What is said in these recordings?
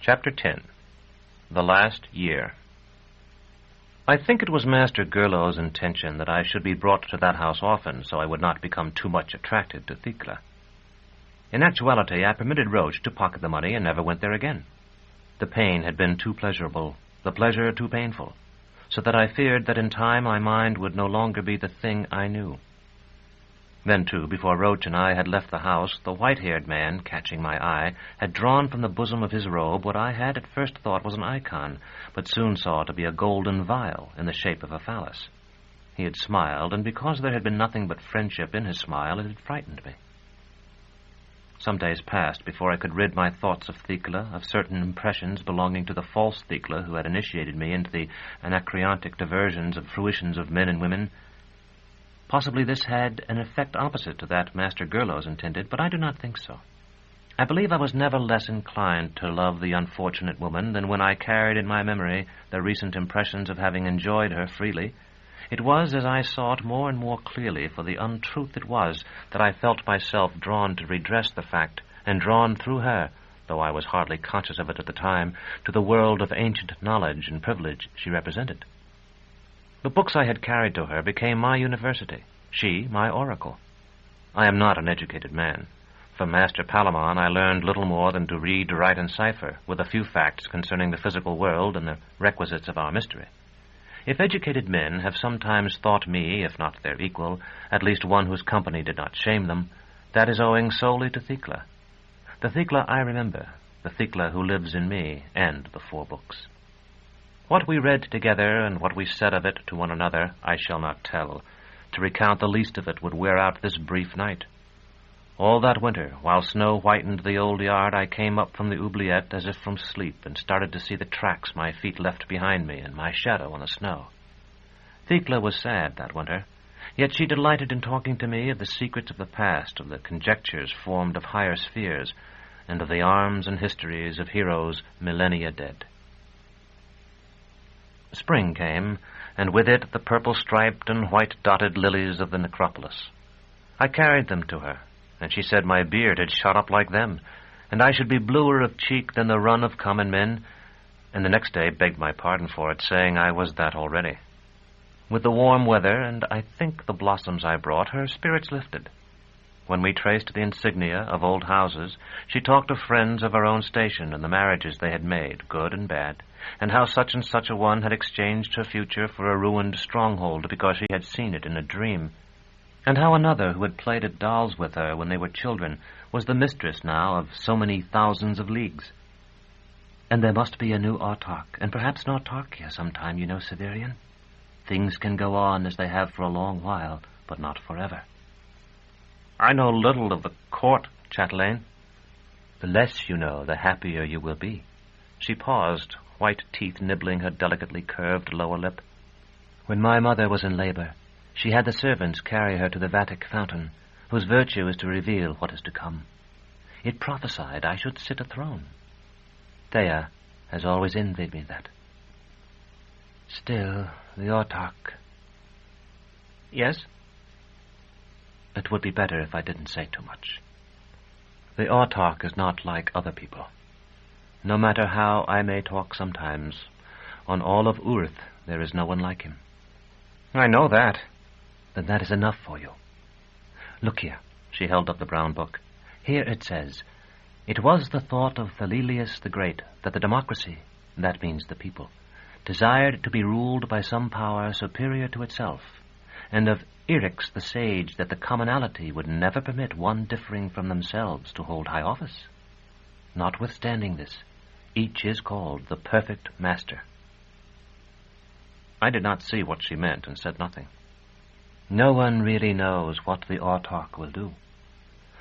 Chapter 10. The Last Year. I think it was Master Gurlow's intention that I should be brought to that house often, so I would not become too much attracted to Thecla. In actuality, I permitted Roach to pocket the money and never went there again. The pain had been too pleasurable, the pleasure too painful, so that I feared that in time my mind would no longer be the thing I knew. Then, too, before Roach and I had left the house, the white-haired man, catching my eye, had drawn from the bosom of his robe what I had at first thought was an icon, but soon saw to be a golden vial in the shape of a phallus. He had smiled, and because there had been nothing but friendship in his smile, it had frightened me. Some days passed before I could rid my thoughts of Thecla, of certain impressions belonging to the false Thecla who had initiated me into the anacreontic diversions and fruitions of men and women. Possibly this had an effect opposite to that Master Gurlow's intended, but I do not think so. I believe I was never less inclined to love the unfortunate woman than when I carried in my memory the recent impressions of having enjoyed her freely. It was as I saw it more and more clearly for the untruth it was that I felt myself drawn to redress the fact, and drawn through her, though I was hardly conscious of it at the time, to the world of ancient knowledge and privilege she represented. The books I had carried to her became my university, she my oracle. I am not an educated man. From Master Palamon I learned little more than to read, write, and cipher, with a few facts concerning the physical world and the requisites of our mystery. If educated men have sometimes thought me, if not their equal, at least one whose company did not shame them, that is owing solely to Thecla. The Thecla I remember, the Thecla who lives in me and the 4 books. What we read together and what we said of it to one another I shall not tell. To recount the least of it would wear out this brief night. All that winter, while snow whitened the old yard, I came up from the oubliette as if from sleep and started to see the tracks my feet left behind me and my shadow on the snow. Thecla was sad that winter, yet she delighted in talking to me of the secrets of the past, of the conjectures formed of higher spheres, and of the arms and histories of heroes millennia dead. Spring came, and with it the purple-striped and white-dotted lilies of the necropolis. I carried them to her, and she said my beard had shot up like them, and I should be bluer of cheek than the run of common men, and the next day begged my pardon for it, saying I was that already. With the warm weather, and I think the blossoms I brought, her spirits lifted. When we traced the insignia of old houses, she talked of friends of her own station and the marriages they had made, good and bad, and how such and such a one had exchanged her future for a ruined stronghold because she had seen it in a dream, and how another who had played at dolls with her when they were children was the mistress now of so many thousands of leagues. And there must be a new Autarch, and perhaps an Autarchia sometime, you know, Severian. Things can go on as they have for a long while, but not forever. I know little of the court, chatelaine. The less you know, the happier you will be. She paused, white teeth nibbling her delicately curved lower lip. When my mother was in labor, she had the servants carry her to the Vatic fountain, whose virtue is to reveal what is to come. It prophesied I should sit a throne. Thea has always envied me that. Still, the Autarch. Yes? It would be better if I didn't say too much. The Autarch is not like other people. No matter how I may talk sometimes, on all of Urth there is no one like him. I know that. Then that is enough for you. Look here. She held up the brown book. Here it says, "It was the thought of Thalelius the Great that the democracy, that means the people, desired to be ruled by some power superior to itself, and of Eryx the sage that the commonalty would never permit one differing from themselves to hold high office. Notwithstanding this, each is called the perfect master." I did not see what she meant and said nothing. No one really knows what the Autarch will do.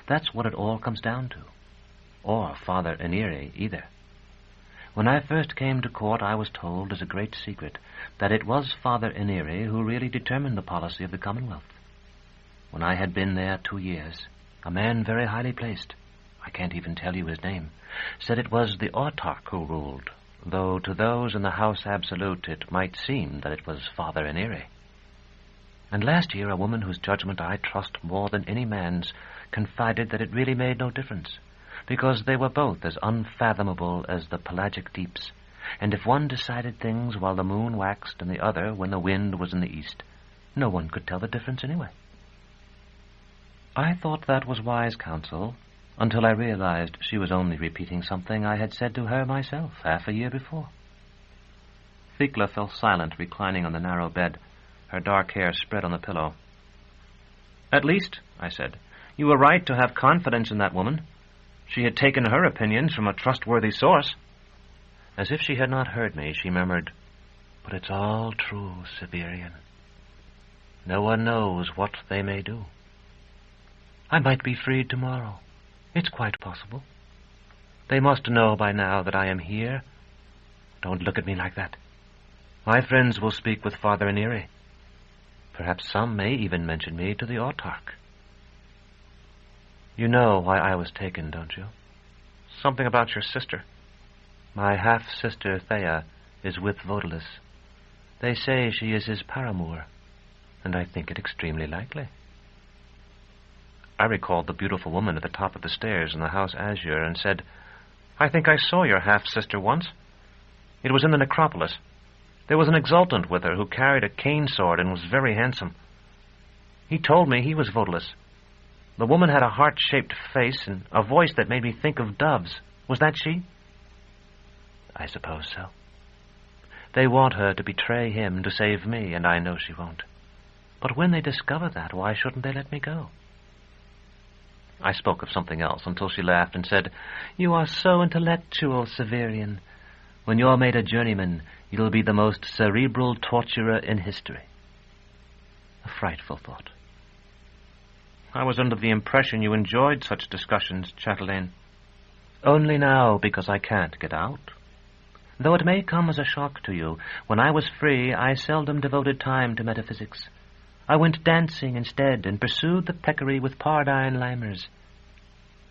That's what it all comes down to. Or Father Eniri either. When I first came to court, I was told as a great secret that it was Father Eniri who really determined the policy of the Commonwealth. When I had been there 2 years, a man very highly placed, I can't even tell you his name, said it was the Autarch who ruled, though to those in the House Absolute it might seem that it was Father Eniri. And last year a woman whose judgment I trust more than any man's confided that it really made no difference, because they were both as unfathomable as the pelagic deeps, and if one decided things while the moon waxed and the other when the wind was in the east, no one could tell the difference anyway. I thought that was wise counsel, until I realized she was only repeating something I had said to her myself half a year before. Thekla fell silent, reclining on the narrow bed, her dark hair spread on the pillow. "At least," I said, "you were right to have confidence in that woman. She had taken her opinions from a trustworthy source." As if she had not heard me, she murmured, "But it's all true, Severian. No one knows what they may do. I might be freed tomorrow. It's quite possible. They must know by now that I am here. Don't look at me like that. My friends will speak with Father Aniri. Perhaps some may even mention me to the autarch. You know why I was taken, don't you?" "Something about your sister." "My half-sister Thea is with Vodalis. They say she is his paramour, and I think it extremely likely." I recalled the beautiful woman at the top of the stairs in the house azure and said, "I think I saw your half-sister once. It was in the necropolis. There was an exultant with her who carried a cane sword and was very handsome. He told me he was Vodalis. The woman had a heart-shaped face and a voice that made me think of doves. Was that she?" "I suppose so. They want her to betray him to save me, and I know she won't. But when they discover that, why shouldn't they let me go?" I spoke of something else until she laughed and said, "You are so intellectual, Severian. When you're made a journeyman, you'll be the most cerebral torturer in history." A frightful thought. "I was under the impression you enjoyed such discussions, Chatelaine." "Only now, because I can't get out. Though it may come as a shock to you, when I was free, I seldom devoted time to metaphysics. I went dancing instead and pursued the peccary with Pardine limers.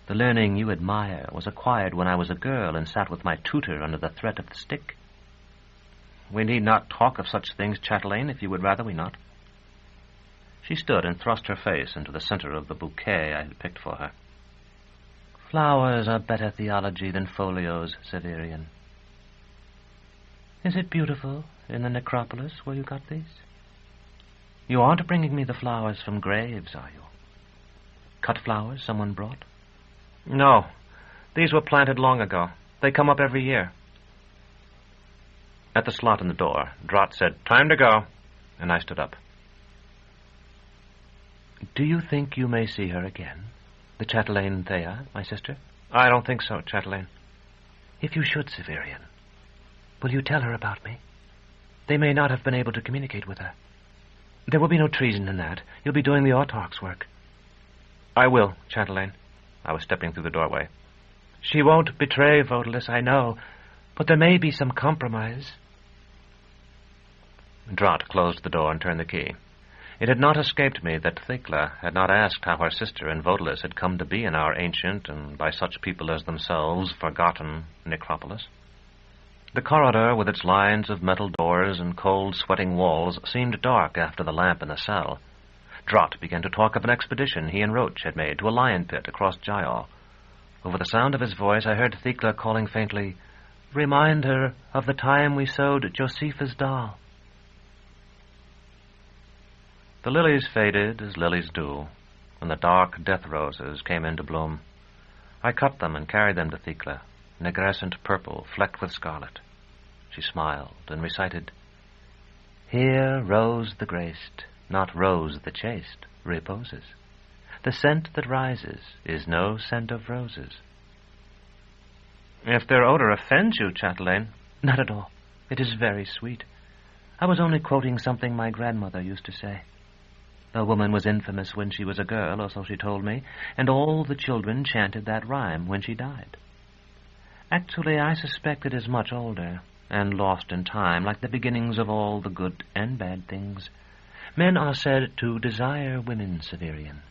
The learning you admire was acquired when I was a girl and sat with my tutor under the threat of the stick." "We need not talk of such things, Chatelaine, if you would rather we not." She stood and thrust her face into the center of the bouquet I had picked for her. "Flowers are better theology than folios, Severian. Is it beautiful in the necropolis where you got these? You aren't bringing me the flowers from graves, are you? Cut flowers someone brought?" "No. These were planted long ago. They come up every year." At the slot in the door, Drott said, "Time to go," and I stood up. "Do you think you may see her again, the Chatelaine Thea, my sister?" "I don't think so, Chatelaine." "If you should, Severian, will you tell her about me? They may not have been able to communicate with her. There will be no treason in that. You'll be doing the autarch's work." "I will, Chatelaine." I was stepping through the doorway. "She won't betray Vodalis, I know, but there may be some compromise." Drott closed the door and turned the key. It had not escaped me that Thekla had not asked how her sister and Vodalis had come to be in our ancient, and by such people as themselves, forgotten necropolis. The corridor, with its lines of metal doors and cold, sweating walls, seemed dark after the lamp in the cell. Drott began to talk of an expedition he and Roach had made to a lion pit across Gyal. Over the sound of his voice, I heard Thekla calling faintly, "Remind her of the time we sowed Josephus doll." The lilies faded as lilies do, and the dark death roses came into bloom. I cut them and carried them to Thekla, negrescent purple flecked with scarlet. She smiled and recited, "Here Rose the graced, not Rose the chaste, reposes. The scent that rises is no scent of roses." "If their odor offends you, Chatelaine." "Not at all. It is very sweet. I was only quoting something my grandmother used to say. The woman was infamous when she was a girl, or so she told me, and all the children chanted that rhyme when she died. Actually, I suspect it is much older, and lost in time, like the beginnings of all the good and bad things. Men are said to desire women, Severian.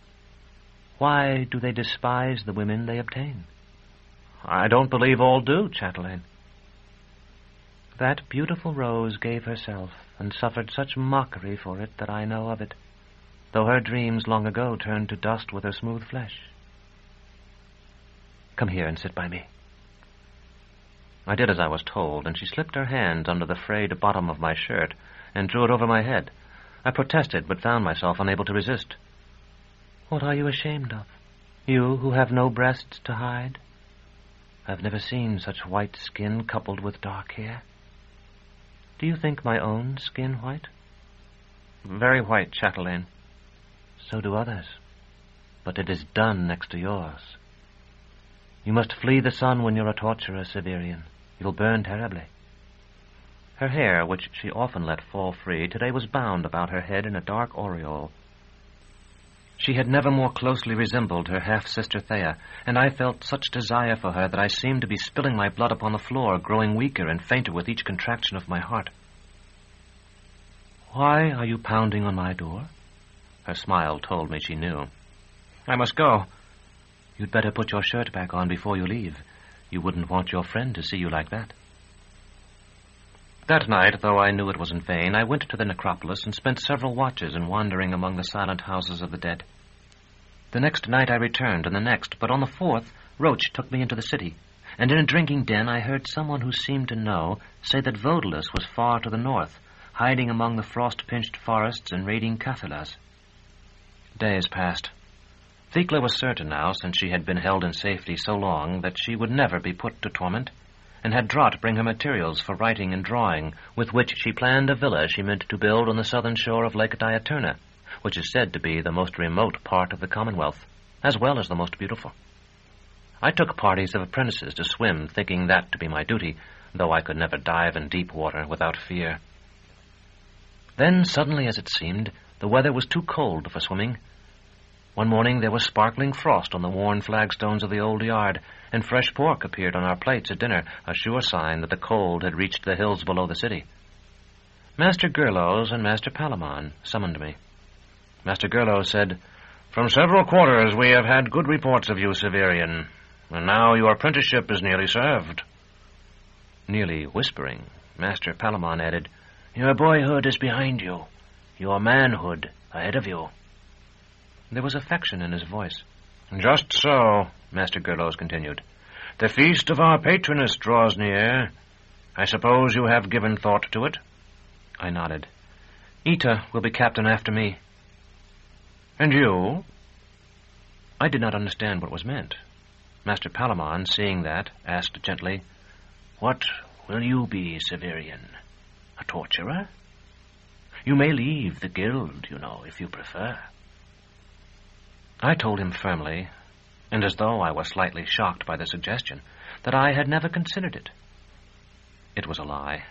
Why do they despise the women they obtain?" "I don't believe all do, Chatelaine." "That beautiful Rose gave herself, and suffered such mockery for it that I know of it, though her dreams long ago turned to dust with her smooth flesh. Come here and sit by me." I did as I was told, and she slipped her hand under the frayed bottom of my shirt and drew it over my head. I protested, but found myself unable to resist. "What are you ashamed of? You who have no breasts to hide? I've never seen such white skin coupled with dark hair. Do you think my own skin white?" "Very white, chatelaine." "So do others. But it is done next to yours. You must flee the sun when you're a torturer, Severian. You'll burn terribly." Her hair, which she often let fall free, today was bound about her head in a dark aureole. She had never more closely resembled her half-sister Thea, and I felt such desire for her that I seemed to be spilling my blood upon the floor, growing weaker and fainter with each contraction of my heart. "Why are you pounding on my door?" Her smile told me she knew. "I must go." "You'd better put your shirt back on before you leave. You wouldn't want your friend to see you like that." That night, though I knew it was in vain, I went to the necropolis and spent several watches in wandering among the silent houses of the dead. The next night I returned, and the next, but on the fourth, Roach took me into the city, and in a drinking den I heard someone who seemed to know say that Vodelus was far to the north, hiding among the frost-pinched forests and raiding Cathalas. Days passed. Thecla was certain now, since she had been held in safety so long, that she would never be put to torment, and had Drott bring her materials for writing and drawing, with which she planned a villa she meant to build on the southern shore of Lake Diaturna, which is said to be the most remote part of the Commonwealth, as well as the most beautiful. I took parties of apprentices to swim, thinking that to be my duty, though I could never dive in deep water without fear. Then, suddenly as it seemed, the weather was too cold for swimming. One morning there was sparkling frost on the worn flagstones of the old yard, and fresh pork appeared on our plates at dinner, a sure sign that the cold had reached the hills below the city. Master Gerlos and Master Palamon summoned me. Master Gerlos said, "From several quarters we have had good reports of you, Severian, and now your apprenticeship is nearly served." Nearly whispering, Master Palamon added, "Your boyhood is behind you, your manhood ahead of you." There was affection in his voice. "Just so," Master Gerlos continued. "The feast of our patroness draws near. I suppose you have given thought to it?" I nodded. "Eta will be captain after me." "And you?" I did not understand what was meant. Master Palamon, seeing that, asked gently, "What will you be, Severian? A torturer? You may leave the guild, you know, if you prefer." I told him firmly, and as though I was slightly shocked by the suggestion, that I had never considered it. It was a lie.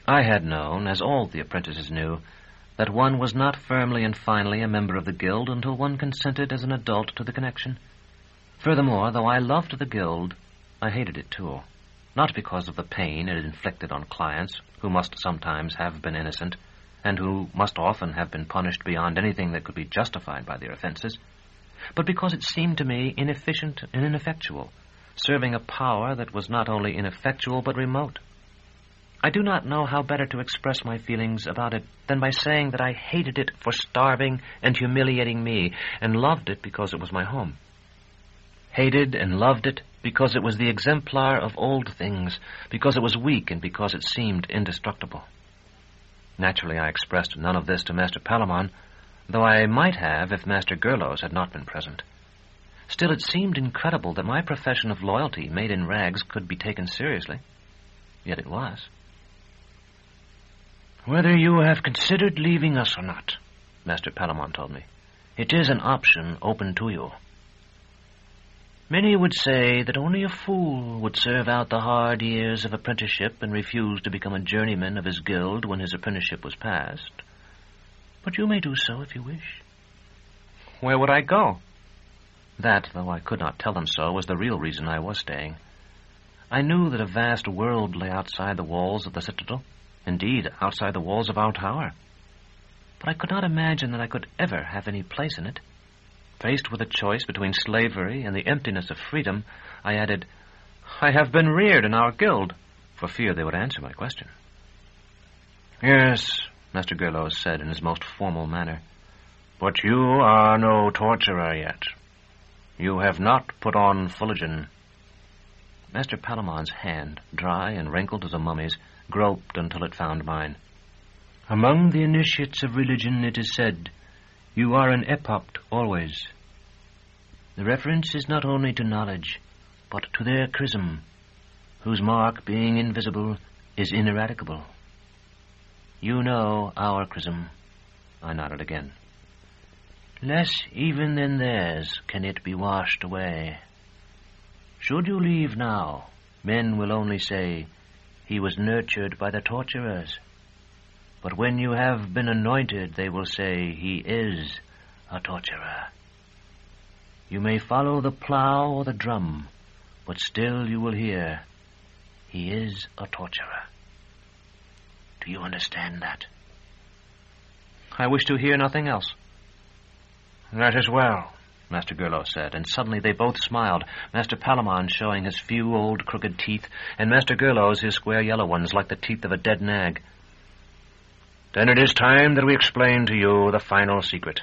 I had known, as all the apprentices knew, that one was not firmly and finally a member of the guild until one consented as an adult to the connection. Furthermore, though I loved the guild, I hated it too, not because of the pain it inflicted on clients who must sometimes have been innocent, and who must often have been punished beyond anything that could be justified by their offenses, but because it seemed to me inefficient and ineffectual, serving a power that was not only ineffectual but remote. I do not know how better to express my feelings about it than by saying that I hated it for starving and humiliating me, and loved it because it was my home. Hated and loved it because it was the exemplar of old things, because it was weak and because it seemed indestructible. Naturally, I expressed none of this to Master Palamon, though I might have if Master Gerlos had not been present. Still, it seemed incredible that my profession of loyalty, made in rags, could be taken seriously. Yet it was. "Whether you have considered leaving us or not," Master Palamon told me, "it is an option open to you. Many would say that only a fool would serve out the hard years of apprenticeship and refuse to become a journeyman of his guild when his apprenticeship was past. But you may do so if you wish." Where would I go? That, though I could not tell them so, was the real reason I was staying. I knew that a vast world lay outside the walls of the citadel, indeed, outside the walls of our tower. But I could not imagine that I could ever have any place in it. Faced with a choice between slavery and the emptiness of freedom, I added, "I have been reared in our guild," for fear they would answer my question. "Yes," Master Gerlos said in his most formal manner, "but you are no torturer yet. You have not put on Fullerton. Master Palamon's hand, dry and wrinkled as a mummy's, groped until it found mine. Among the initiates of religion, it is said, you are an epopt always. The reference is not only to knowledge, but to their chrism, whose mark, being invisible, is ineradicable. You know our chrism. I nodded again. Less even than theirs can it be washed away. Should you leave now, men will only say, he was nurtured by the torturers. But when you have been anointed, they will say, he is a torturer. You may follow the plough or the drum, but still you will hear, he is a torturer. Do you understand that? I wish to hear nothing else. That is well, Master Gurlow said, and suddenly they both smiled, Master Palamon showing his few old crooked teeth, and Master Gurlow's his square yellow ones like the teeth of a dead nag. Then it is time that we explain to you the final secret.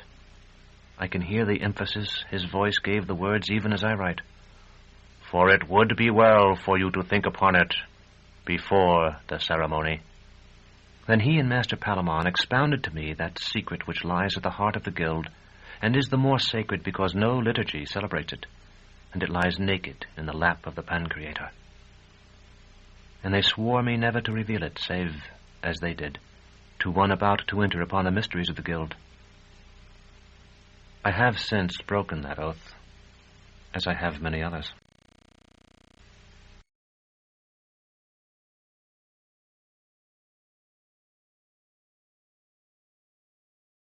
I can hear the emphasis his voice gave the words even as I write. For it would be well for you to think upon it before the ceremony. Then he and Master Palamon expounded to me that secret which lies at the heart of the guild, and is the more sacred because no liturgy celebrates it, and it lies naked in the lap of the Pancreator. And they swore me never to reveal it, save, as they did, to one about to enter upon the mysteries of the guild. I have since broken that oath, as I have many others.